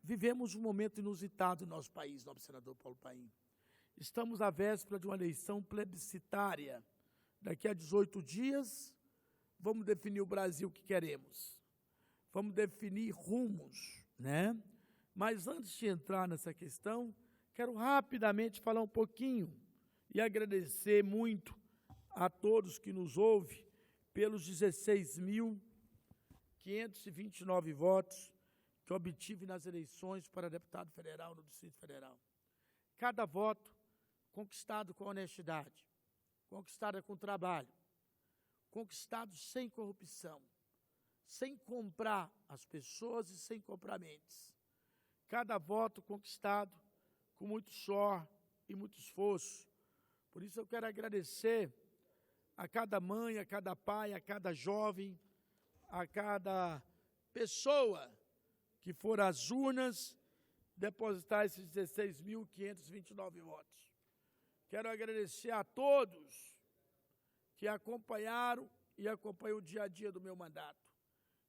vivemos um momento inusitado no nosso país, nobre senador Paulo Paim. Estamos à véspera de uma eleição plebiscitária. Daqui a 18 dias, vamos definir o Brasil que queremos. Vamos definir rumos, né? Mas antes de entrar nessa questão, quero rapidamente falar um pouquinho e agradecer muito a todos que nos ouvem pelos 16.529 votos que obtive nas eleições para deputado federal no Distrito Federal. Cada voto conquistado com honestidade, conquistado com trabalho, conquistado sem corrupção, sem comprar as pessoas e sem comprar mentes. Cada voto conquistado com muito suor e muito esforço. Por isso eu quero agradecer a cada mãe, a cada pai, a cada jovem, a cada pessoa que for às urnas depositar esses 16.529 votos. Quero agradecer a todos que acompanharam e acompanham o dia a dia do meu mandato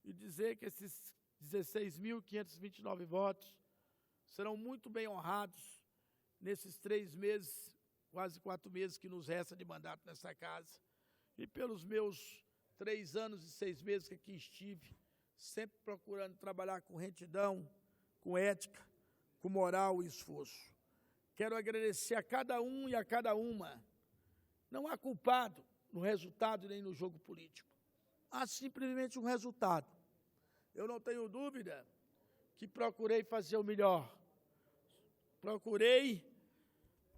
e dizer que esses 16.529 votos serão muito bem honrados nesses 3 meses, quase 4 meses que nos resta de mandato nessa casa. E pelos meus 3 anos e 6 meses que aqui estive, sempre procurando trabalhar com retidão, com ética, com moral e esforço. Quero agradecer a cada um e a cada uma. Não há culpado no resultado nem no jogo político. Há simplesmente um resultado. Eu não tenho dúvida que procurei fazer o melhor. Procurei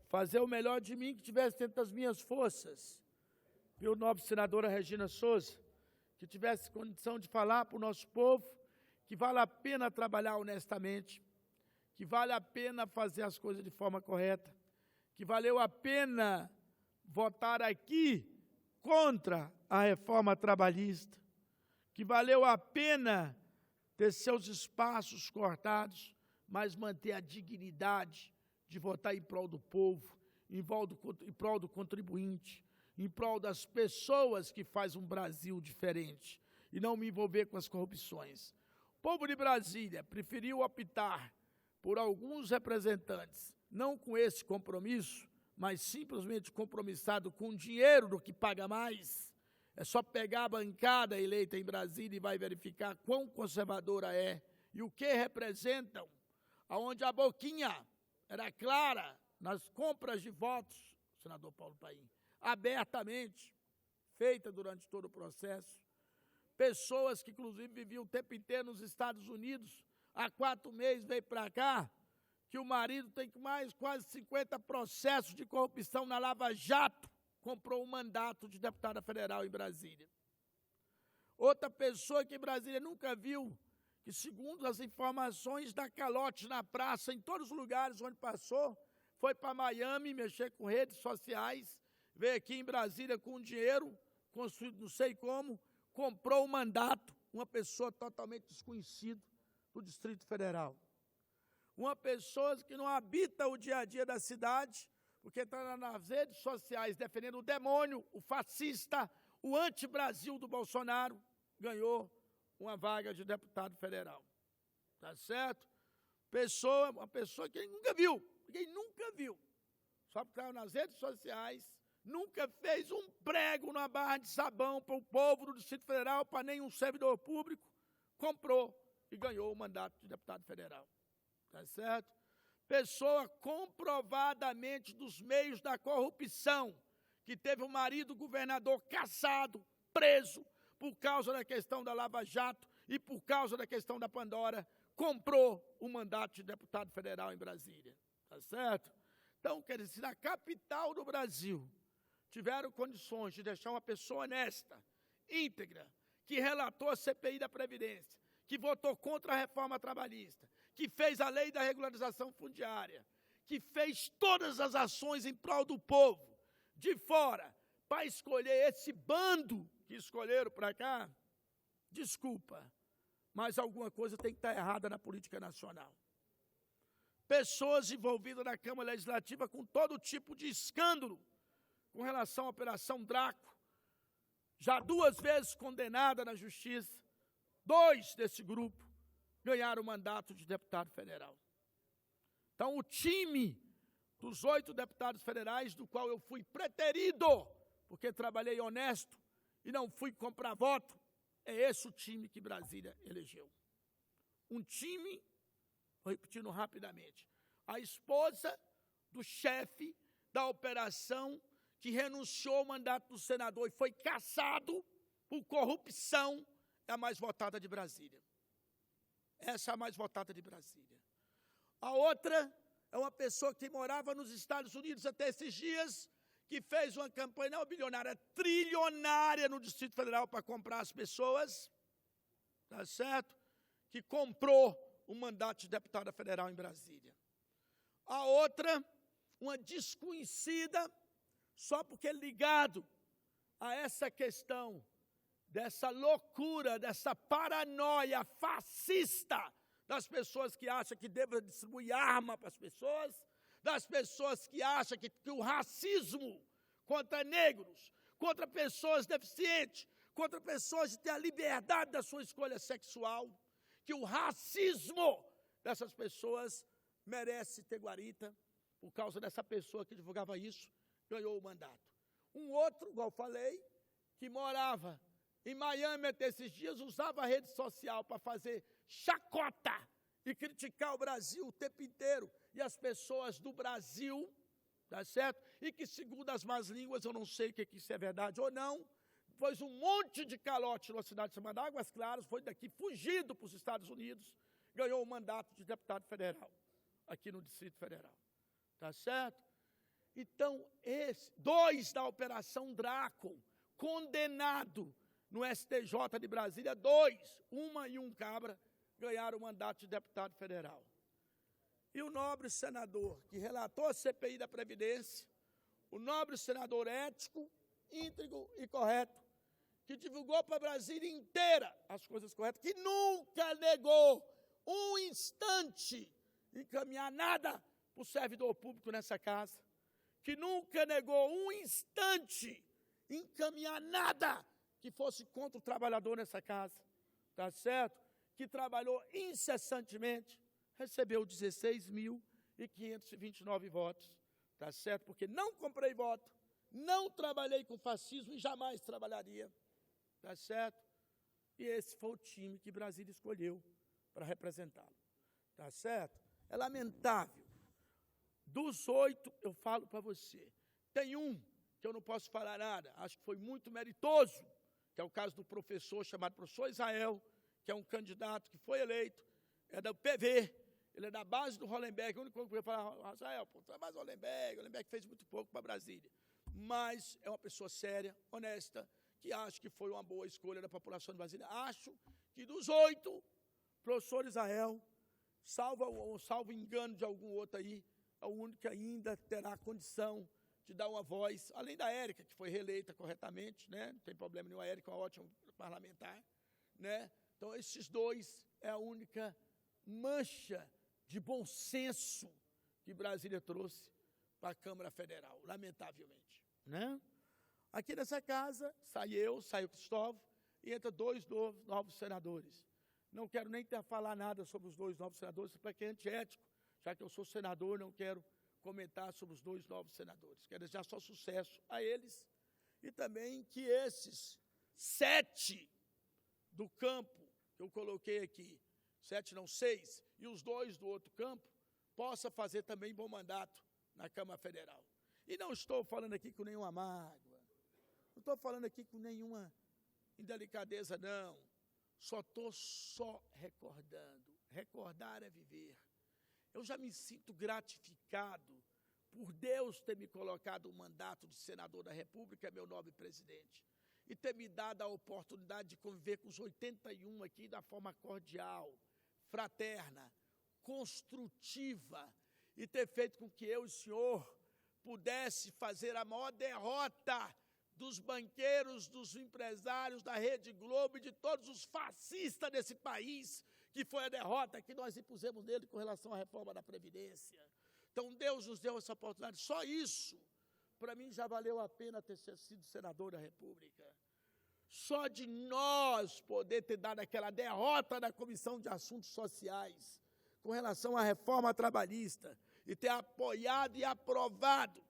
fazer o melhor de mim que tivesse dentro das minhas forças. Meu nobre senadora Regina Souza, que tivesse condição de falar para o nosso povo que vale a pena trabalhar honestamente, que vale a pena fazer as coisas de forma correta, que valeu a pena votar aqui contra a reforma trabalhista, que valeu a pena ter seus espaços cortados, mas manter a dignidade de votar em prol do povo, em prol do contribuinte, em prol das pessoas que fazem um Brasil diferente e não me envolver com as corrupções. O povo de Brasília preferiu optar por alguns representantes, não com esse compromisso, mas simplesmente compromissado com dinheiro do que paga mais. É só pegar a bancada eleita em Brasília e vai verificar quão conservadora é e o que representam, aonde a boquinha era clara nas compras de votos, senador Paulo Paim, abertamente, feita durante todo o processo. Pessoas que, inclusive, viviam o tempo inteiro nos Estados Unidos, há 4 meses veio para cá, que o marido tem mais quase 50 processos de corrupção na Lava Jato, comprou um mandato de deputada federal em Brasília. Outra pessoa que em Brasília nunca viu, que segundo as informações dá calote na praça, em todos os lugares onde passou, foi para Miami mexer com redes sociais, veio aqui em Brasília com dinheiro, construído não sei como, comprou um mandato, uma pessoa totalmente desconhecida do Distrito Federal. Uma pessoa que não habita o dia a dia da cidade, porque está nas redes sociais defendendo o demônio, o fascista, o anti-Brasil do Bolsonaro, ganhou uma vaga de deputado federal. Tá certo? Uma pessoa que ninguém nunca viu, só porque estava nas redes sociais, nunca fez um prego na barra de sabão para o povo do Distrito Federal, para nenhum servidor público, comprou e ganhou o mandato de deputado federal. Tá certo? Pessoa comprovadamente dos meios da corrupção, que teve um marido governador caçado, preso, por causa da questão da Lava Jato e por causa da questão da Pandora, comprou o mandato de deputado federal em Brasília. Tá certo? Então, quer dizer, se na capital do Brasil tiveram condições de deixar uma pessoa honesta, íntegra, que relatou a CPI da Previdência, que votou contra a reforma trabalhista, que fez a lei da regularização fundiária, que fez todas as ações em prol do povo, de fora, para escolher esse bando que escolheram para cá, desculpa, mas alguma coisa tem que estar errada na política nacional. Pessoas envolvidas na Câmara Legislativa com todo tipo de escândalo com relação à Operação Draco, já 2 vezes condenada na Justiça, 2 desse grupo ganhar o mandato de deputado federal. Então, o time dos 8 deputados federais, do qual eu fui preterido, porque trabalhei honesto e não fui comprar voto, é esse o time que Brasília elegeu. Um time, vou repetindo rapidamente, a esposa do chefe da operação que renunciou ao mandato do senador e foi cassado por corrupção, é a mais votada de Brasília. Essa é a mais votada de Brasília. A outra é uma pessoa que morava nos Estados Unidos até esses dias, que fez uma campanha não bilionária, trilionária no Distrito Federal para comprar as pessoas, tá certo? Que comprou o mandato de deputada federal em Brasília. A outra, uma desconhecida, só porque é ligado a essa questão dessa loucura, dessa paranoia fascista das pessoas que acham que devem distribuir arma para as pessoas, das pessoas que acham que o racismo contra negros, contra pessoas deficientes, contra pessoas de ter a liberdade da sua escolha sexual, que o racismo dessas pessoas merece ter guarita, por causa dessa pessoa que divulgava isso, ganhou o mandato. Um outro, igual falei, que morava em Miami até esses dias, usava a rede social para fazer chacota e criticar o Brasil o tempo inteiro e as pessoas do Brasil, tá certo? E que, segundo as más línguas, eu não sei o que isso é verdade ou não, pôs um monte de calote na cidade chamada Águas Claras, foi daqui fugido para os Estados Unidos, ganhou o mandato de deputado federal, aqui no Distrito Federal, tá certo? Então, 2 da Operação Draco, condenado no STJ de Brasília, 2, uma e um cabra, ganharam o mandato de deputado federal. E o nobre senador que relatou a CPI da Previdência, o nobre senador ético, íntegro e correto, que divulgou para Brasília inteira as coisas corretas, que nunca negou um instante encaminhar nada para o servidor público nessa casa, que nunca negou um instante encaminhar nada que fosse contra o trabalhador nessa casa, tá certo? Que trabalhou incessantemente, recebeu 16.529 votos, tá certo? Porque não comprei voto, não trabalhei com fascismo e jamais trabalharia, tá certo? E esse foi o time que Brasília escolheu para representá-lo, tá certo? É lamentável. Dos 8, eu falo para você, tem um que eu não posso falar nada, acho que foi muito meritoso, que é o caso do professor chamado professor Israel, que é um candidato que foi eleito, é do PV, ele é da base do Hollenberg, o único que eu podia falar, Israel, pô, tu é mais Hollenberg fez muito pouco para Brasília, mas é uma pessoa séria, honesta, que acho que foi uma boa escolha da população de Brasília. Acho que dos 8, professor Israel, salvo engano de algum outro aí, é o único que ainda terá condição de dar uma voz, além da Érica, que foi reeleita corretamente, né? Não tem problema nenhum, a Érica é uma ótima parlamentar, né? Então, esses 2 é a única mancha de bom senso que Brasília trouxe para a Câmara Federal, lamentavelmente, né? Aqui nessa casa, sai o Cristóvão, e entra 2 novos senadores. Não quero nem falar nada sobre os 2 novos senadores, porque é antiético, já que eu sou senador, não quero comentar sobre os 2 novos senadores. Quero desejar só sucesso a eles e também que esses 7 do campo que eu coloquei aqui, 7 não, 6, e os 2 do outro campo, possa fazer também bom mandato na Câmara Federal. E não estou falando aqui com nenhuma mágoa, não estou falando aqui com nenhuma indelicadeza, não. Só recordando. Recordar é viver. Eu já me sinto gratificado por Deus ter me colocado o mandato de senador da República, meu nobre presidente, e ter me dado a oportunidade de conviver com os 81 aqui da forma cordial, fraterna, construtiva, e ter feito com que eu e o senhor pudesse fazer a maior derrota dos banqueiros, dos empresários, da Rede Globo e de todos os fascistas desse país, que foi a derrota que nós impusemos nele com relação à reforma da Previdência. Então, Deus nos deu essa oportunidade. Só isso, para mim, já valeu a pena ter sido senador da República. Só de nós poder ter dado aquela derrota na Comissão de Assuntos Sociais com relação à reforma trabalhista e ter apoiado e aprovado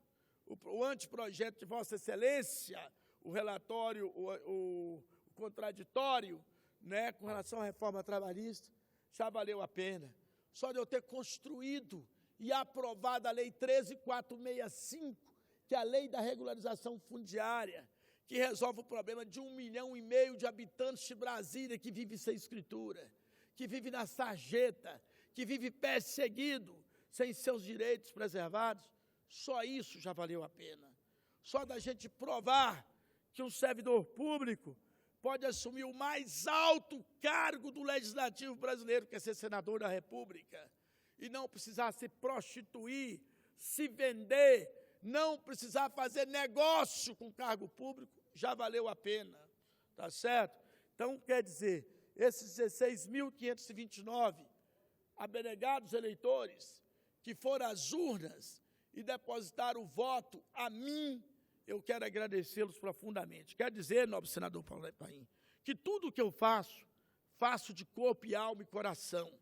o anteprojeto de Vossa Excelência, o relatório, o contraditório, né, com relação à reforma trabalhista, já valeu a pena. Só de eu ter construído e aprovado a Lei 13.465, que é a Lei da Regularização Fundiária, que resolve o problema de 1,5 milhão de habitantes de Brasília que vive sem escritura, que vive na sarjeta, que vive perseguido, sem seus direitos preservados. Só isso já valeu a pena. Só da gente provar que um servidor público pode assumir o mais alto cargo do Legislativo brasileiro, que é ser senador da República, e não precisar se prostituir, se vender, não precisar fazer negócio com cargo público, já valeu a pena, tá certo? Então, quer dizer, esses 16.529 abnegados eleitores que foram às urnas e depositaram o voto a mim, eu quero agradecê-los profundamente. Quer dizer, nobre senador Paulo Paim, que tudo o que eu faço, faço de corpo e alma e coração,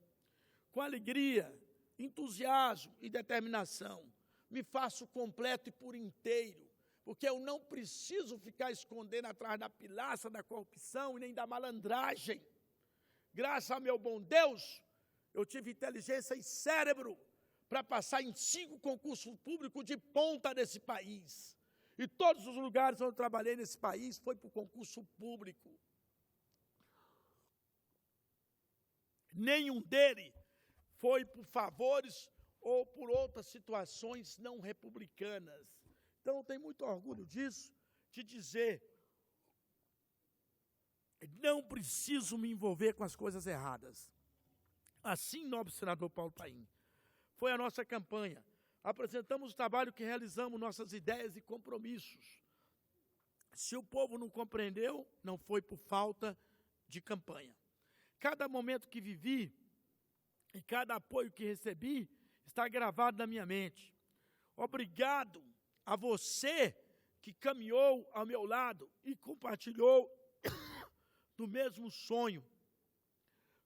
com alegria, entusiasmo e determinação. Me faço completo e por inteiro, porque eu não preciso ficar escondendo atrás da pilaça da corrupção e nem da malandragem. Graças ao meu bom Deus, eu tive inteligência e cérebro para passar em 5 concursos públicos de ponta desse país. E todos os lugares onde eu trabalhei nesse país foi por concurso público. Nenhum deles foi por favores ou por outras situações não republicanas. Então, eu tenho muito orgulho disso, de dizer, não preciso me envolver com as coisas erradas. Assim, nobre senador Paulo Paim, foi a nossa campanha. Apresentamos o trabalho que realizamos, nossas ideias e compromissos. Se o povo não compreendeu, não foi por falta de campanha. Cada momento que vivi e cada apoio que recebi está gravado na minha mente. Obrigado a você que caminhou ao meu lado e compartilhou do mesmo sonho.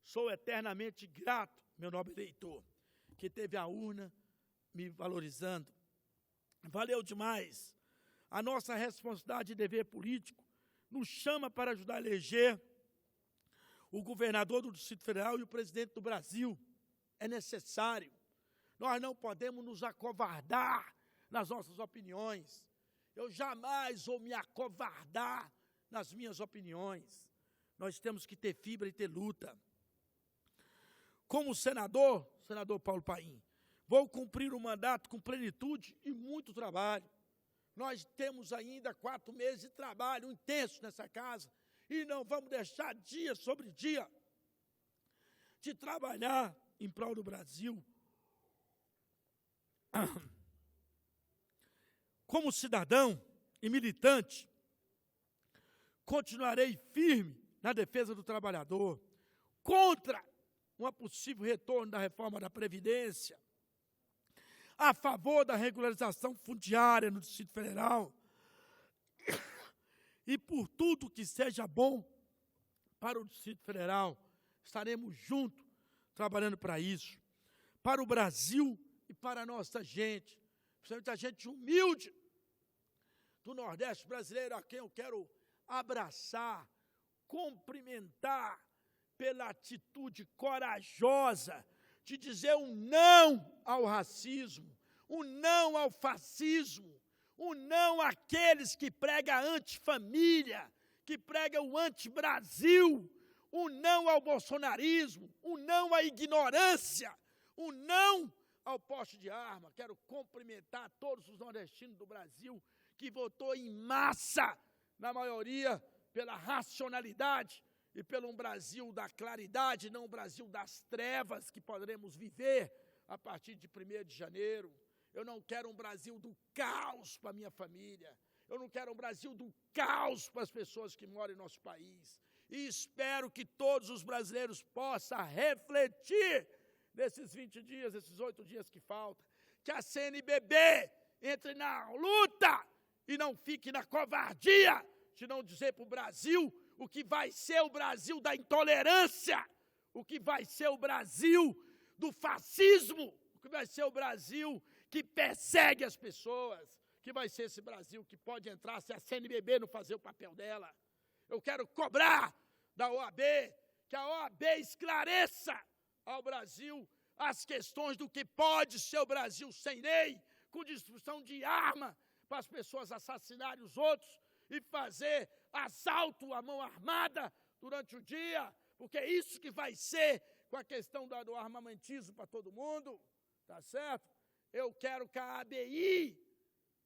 Sou eternamente grato, meu nobre eleitor, que teve a urna me valorizando. Valeu demais. A nossa responsabilidade e dever político nos chama para ajudar a eleger o governador do Distrito Federal e o presidente do Brasil. É necessário. Nós não podemos nos acovardar nas nossas opiniões. Eu jamais vou me acovardar nas minhas opiniões. Nós temos que ter fibra e ter luta. Como senador Paulo Paim, vou cumprir o mandato com plenitude e muito trabalho. Nós temos ainda 4 meses de trabalho intenso nessa casa e não vamos deixar dia sobre dia de trabalhar em prol do Brasil. Como cidadão e militante, continuarei firme na defesa do trabalhador, contra um possível retorno da reforma da Previdência, a favor da regularização fundiária no Distrito Federal e por tudo que seja bom para o Distrito Federal. Estaremos juntos trabalhando para isso, para o Brasil e para a nossa gente, principalmente a gente humilde do Nordeste brasileiro, a quem eu quero abraçar, cumprimentar pela atitude corajosa de dizer um não ao racismo, um não ao fascismo, um não àqueles que pregam a antifamília, que pregam o anti-Brasil, um não ao bolsonarismo, um não à ignorância, um não ao porte de arma. Quero cumprimentar todos os nordestinos do Brasil que votou em massa, na maioria, pela racionalidade e pelo um Brasil da claridade, não um Brasil das trevas que poderemos viver a partir de 1º de janeiro. Eu não quero um Brasil do caos para a minha família. Eu não quero um Brasil do caos para as pessoas que moram em nosso país. E espero que todos os brasileiros possam refletir nesses 20 dias, esses 8 dias que faltam, que a CNBB entre na luta e não fique na covardia de não dizer para o Brasil o que vai ser o Brasil da intolerância, o que vai ser o Brasil do fascismo, o que vai ser o Brasil que persegue as pessoas, que vai ser esse Brasil que pode entrar se a CNBB não fazer o papel dela. Eu quero cobrar da OAB que a OAB esclareça ao Brasil as questões do que pode ser o Brasil sem lei, com distribuição de arma para as pessoas assassinarem os outros e fazer assalto à mão armada durante o dia, porque é isso que vai ser com a questão do armamentismo para todo mundo, tá certo? Eu quero que a ABI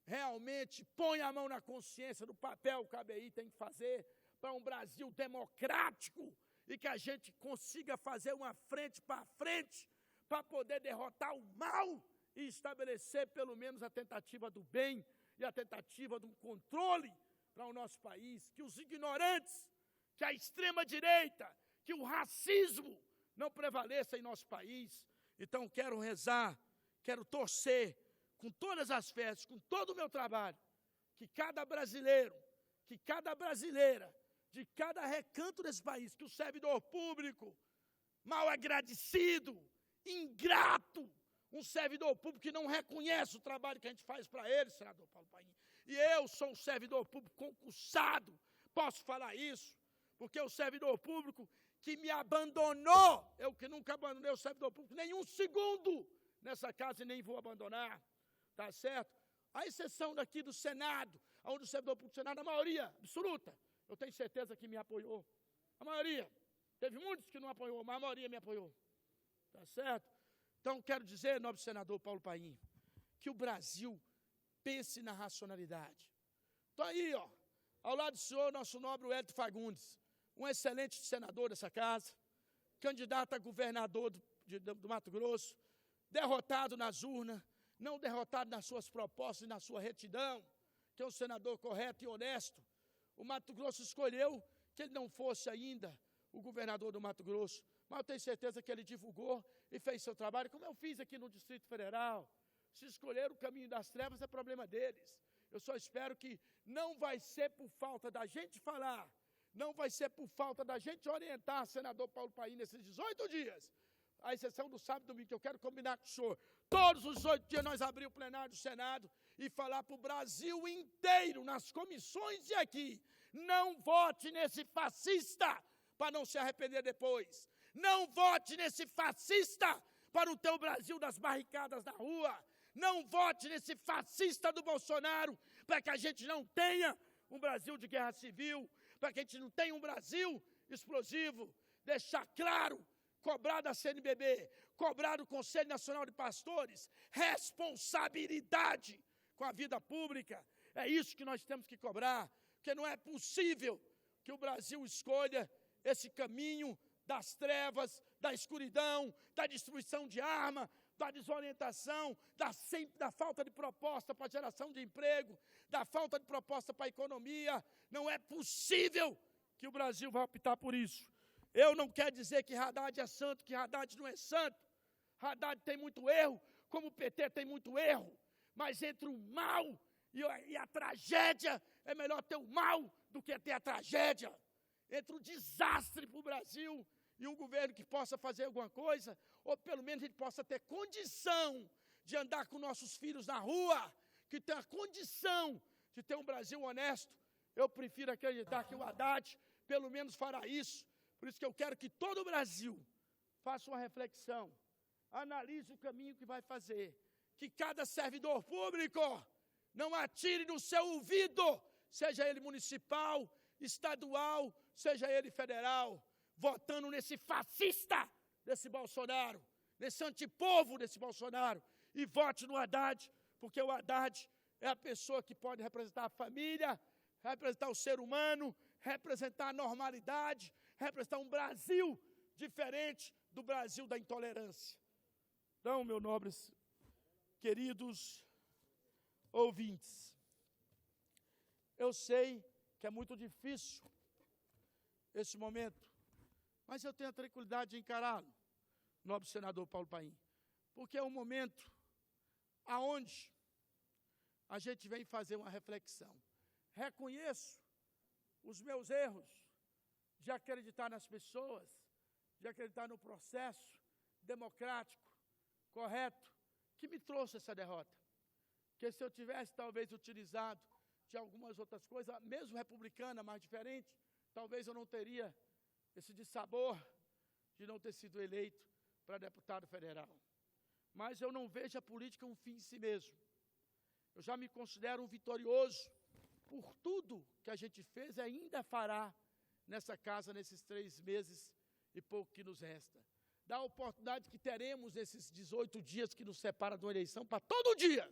realmente ponha a mão na consciência do papel que a ABI tem que fazer para um Brasil democrático e que a gente consiga fazer uma frente para frente para poder derrotar o mal e estabelecer pelo menos a tentativa do bem e a tentativa de um controle para o nosso país, que os ignorantes, que a extrema-direita, que o racismo não prevaleça em nosso país. Então, quero rezar, quero torcer com todas as festas, com todo o meu trabalho, que cada brasileiro, que cada brasileira, de cada recanto desse país, que o servidor público, mal agradecido, ingrato, um servidor público que não reconhece o trabalho que a gente faz para ele, senador Paulo Paim. E eu sou um servidor público concursado, posso falar isso, porque o servidor público que me abandonou, eu que nunca abandonei o servidor público nem um segundo nessa casa e nem vou abandonar, tá certo? A exceção daqui do Senado, onde o servidor público do Senado, a maioria absoluta, eu tenho certeza que me apoiou. A maioria. Teve muitos que não apoiou, mas a maioria me apoiou. Tá certo? Então, quero dizer, nobre senador Paulo Paim, que o Brasil pense na racionalidade. Estou aí, ó, ao lado do senhor, nosso nobre Wellington Fagundes, um excelente senador dessa casa, candidato a governador do Mato Grosso, derrotado nas urnas, não derrotado nas suas propostas e na sua retidão, que é um senador correto e honesto. O Mato Grosso escolheu que ele não fosse ainda o governador do Mato Grosso, mas eu tenho certeza que ele divulgou e fez seu trabalho, como eu fiz aqui no Distrito Federal. Se escolher o caminho das trevas, é problema deles. Eu só espero que não vai ser por falta da gente falar, não vai ser por falta da gente orientar senador Paulo Paim nesses 18 dias, à exceção do sábado e domingo, que eu quero combinar com o senhor. Todos os 8 dias nós abrimos o plenário do Senado e falar para o Brasil inteiro, nas comissões e aqui, não vote nesse fascista para não se arrepender depois. Não vote nesse fascista para o teu Brasil das barricadas na rua. Não vote nesse fascista do Bolsonaro para que a gente não tenha um Brasil de guerra civil, para que a gente não tenha um Brasil explosivo. Deixar claro, cobrar da CNBB, cobrar do Conselho Nacional de Pastores, responsabilidade com a vida pública. É isso que nós temos que cobrar, porque não é possível que o Brasil escolha esse caminho das trevas, da escuridão, da destruição de arma, da desorientação, da falta de proposta para a geração de emprego, da falta de proposta para a economia. Não é possível que o Brasil vá optar por isso. Eu não quero dizer que Haddad é santo, que Haddad não é santo. Haddad tem muito erro, como o PT tem muito erro. Mas entre o mal e a tragédia, é melhor ter o mal do que ter a tragédia. Entre o desastre para o Brasil e um governo que possa fazer alguma coisa, ou pelo menos a gente possa ter condição de andar com nossos filhos na rua, que tenha condição de ter um Brasil honesto. Eu prefiro acreditar que o Haddad pelo menos fará isso. Por isso que eu quero que todo o Brasil faça uma reflexão, analise o caminho que vai fazer, que cada servidor público não atire no seu ouvido, seja ele municipal, estadual, seja ele federal, votando nesse fascista desse Bolsonaro, nesse antipovo desse Bolsonaro, e vote no Haddad, porque o Haddad é a pessoa que pode representar a família, representar o ser humano, representar a normalidade, representar um Brasil diferente do Brasil da intolerância. Então, meus nobres, queridos ouvintes, eu sei que é muito difícil esse momento, mas eu tenho a tranquilidade de encará-lo, nobre senador Paulo Paim, porque é um momento aonde a gente vem fazer uma reflexão. Reconheço os meus erros, de acreditar nas pessoas, de acreditar no processo democrático, correto, que me trouxe essa derrota. Porque se eu tivesse, talvez, utilizado de algumas outras coisas, mesmo republicana, mais diferente, talvez eu não teria esse dissabor de não ter sido eleito para deputado federal. Mas eu não vejo a política um fim em si mesmo. Eu já me considero um vitorioso por tudo que a gente fez e ainda fará nessa casa, nesses 3 meses e pouco que nos resta. Da oportunidade que teremos nesses 18 dias que nos separam de uma eleição, para todo dia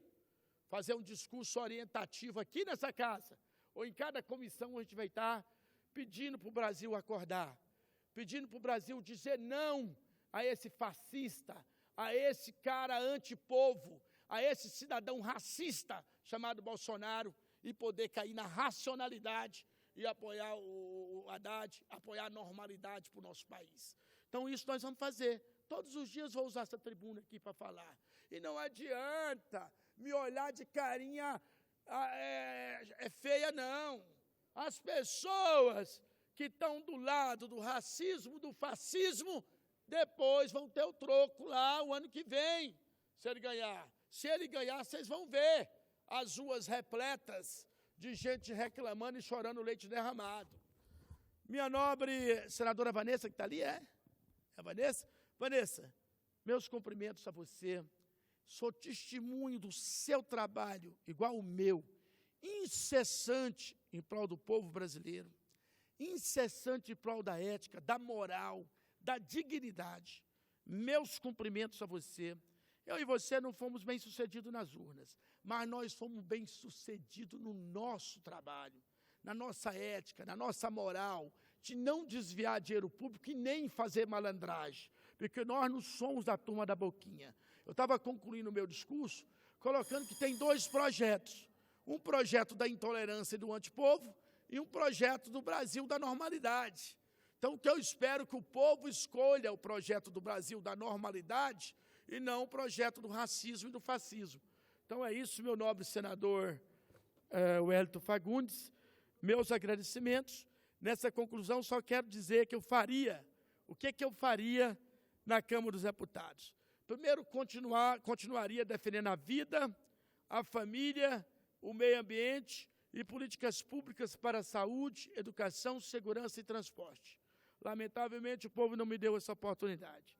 fazer um discurso orientativo aqui nessa casa, ou em cada comissão a gente vai estar pedindo para o Brasil acordar, pedindo para o Brasil dizer não a esse fascista, a esse cara antipovo, a esse cidadão racista chamado Bolsonaro, e poder cair na racionalidade e apoiar o Haddad, apoiar a normalidade para o nosso país. Então isso nós vamos fazer. Todos os dias vou usar essa tribuna aqui para falar. E não adianta me olhar de carinha feia, não. As pessoas que estão do lado do racismo, do fascismo, depois vão ter o troco lá o ano que vem, se ele ganhar. Se ele ganhar, vocês vão ver as ruas repletas de gente reclamando e chorando leite derramado. Minha nobre senadora Vanessa, que está ali, é a Vanessa? Vanessa, meus cumprimentos a você. Sou testemunho do seu trabalho, igual o meu, incessante em prol do povo brasileiro, incessante em prol da ética, da moral, da dignidade. Meus cumprimentos a você. Eu e você não fomos bem-sucedidos nas urnas, mas nós fomos bem-sucedidos no nosso trabalho, na nossa ética, na nossa moral, de não desviar dinheiro público e nem fazer malandragem, porque nós não somos da turma da boquinha. Eu estava concluindo o meu discurso, colocando que tem 2 projetos, um projeto da intolerância e do antipovo e um projeto do Brasil da normalidade. Então, o que eu espero é que o povo escolha o projeto do Brasil da normalidade e não o projeto do racismo e do fascismo. Então, é isso, meu nobre senador Wellington Fagundes, meus agradecimentos. Nessa conclusão, só quero dizer que eu faria, o que eu faria na Câmara dos Deputados? Primeiro, continuaria defendendo a vida, a família, o meio ambiente e políticas públicas para a saúde, educação, segurança e transporte. Lamentavelmente, o povo não me deu essa oportunidade.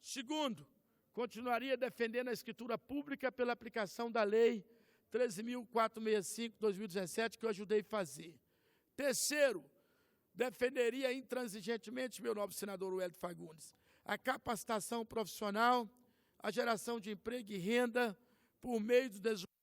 Segundo, continuaria defendendo a escritura pública pela aplicação da Lei 13.465/2017, que eu ajudei a fazer. Terceiro, defenderia intransigentemente, meu nobre senador Wellington Fagundes, a capacitação profissional, a geração de emprego e renda por meio do desenvolvimento,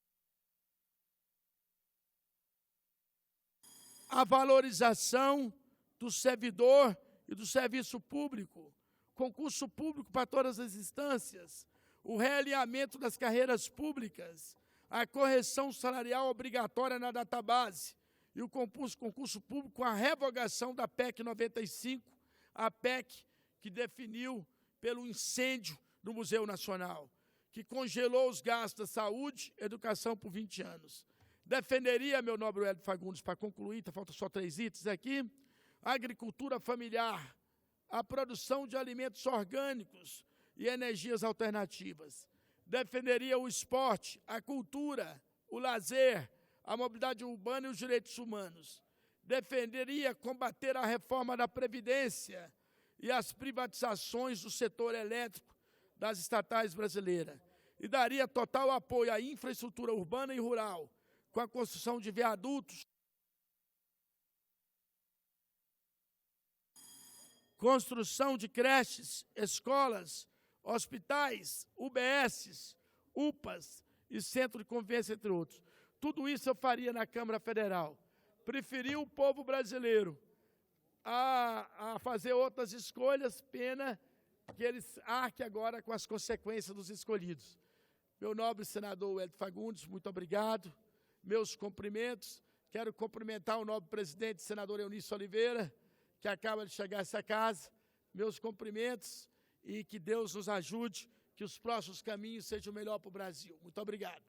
a valorização do servidor e do serviço público, concurso público para todas as instâncias, o realinhamento das carreiras públicas, a correção salarial obrigatória na database e o concurso público com a revogação da PEC 95, a PEC que definiu pelo incêndio do Museu Nacional, que congelou os gastos da saúde e educação por 20 anos. Defenderia, meu nobre Wellington Fagundes, para concluir, faltam só 3 itens aqui, a agricultura familiar, a produção de alimentos orgânicos e energias alternativas. Defenderia o esporte, a cultura, o lazer, a mobilidade urbana e os direitos humanos. Defenderia combater a reforma da Previdência e as privatizações do setor elétrico das estatais brasileiras. E daria total apoio à infraestrutura urbana e rural, com a construção de viadutos, construção de creches, escolas, hospitais, UBSs, UPAs e centro de convivência, entre outros. Tudo isso eu faria na Câmara Federal. Preferi o povo brasileiro a fazer outras escolhas, pena que eles arquem agora com as consequências dos escolhidos. Meu nobre senador Wellington Fagundes, muito obrigado. Meus cumprimentos. Quero cumprimentar o nobre presidente, senador Eunício Oliveira, que acaba de chegar a essa casa. Meus cumprimentos e que Deus nos ajude, que os próximos caminhos sejam melhor para o Brasil. Muito obrigado.